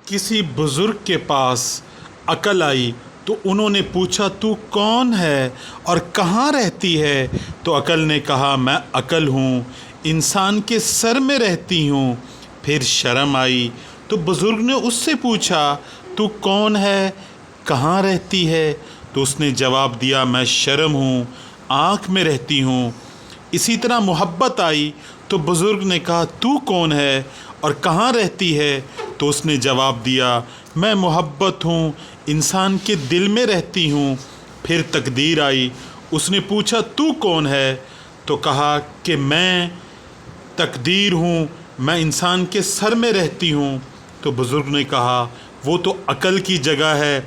کسی بزرگ کے پاس عقل آئی تو انہوں نے پوچھا تو کون ہے اور کہاں رہتی ہے؟ تو عقل نے کہا میں عقل ہوں، انسان کے سر میں رہتی ہوں۔ پھر شرم آئی تو بزرگ نے اس سے پوچھا تو کون ہے، کہاں رہتی ہے؟ تو اس نے جواب دیا میں شرم ہوں، آنکھ میں رہتی ہوں۔ اسی طرح محبت آئی تو بزرگ نے کہا تو کون ہے اور کہاں رہتی ہے؟ تو اس نے جواب دیا میں محبت ہوں، انسان کے دل میں رہتی ہوں۔ پھر تقدیر آئی، اس نے پوچھا تو کون ہے؟ تو کہا کہ میں تقدیر ہوں، میں انسان کے سر میں رہتی ہوں۔ تو بزرگ نے کہا وہ تو عقل کی جگہ ہے۔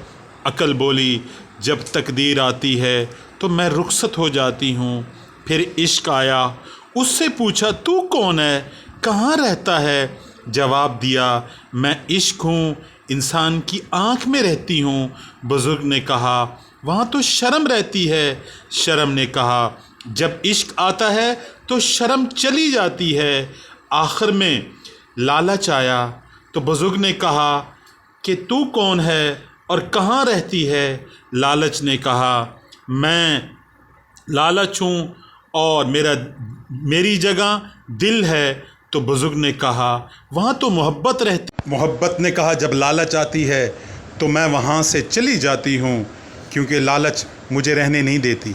عقل بولی جب تقدیر آتی ہے تو میں رخصت ہو جاتی ہوں۔ پھر عشق آیا، اس سے پوچھا تو کون ہے، کہاں رہتا ہے؟ جواب دیا میں عشق ہوں، انسان کی آنکھ میں رہتی ہوں۔ بزرگ نے کہا وہاں تو شرم رہتی ہے۔ شرم نے کہا جب عشق آتا ہے تو شرم چلی جاتی ہے۔ آخر میں لالچ آیا تو بزرگ نے کہا کہ تو کون ہے اور کہاں رہتی ہے؟ لالچ نے کہا میں لالچ ہوں اور میری جگہ دل ہے۔ تو بزرگ نے کہا وہاں تو محبت رہتی۔ محبت نے کہا جب لالچ آتی ہے تو میں وہاں سے چلی جاتی ہوں، کیونکہ لالچ مجھے رہنے نہیں دیتی۔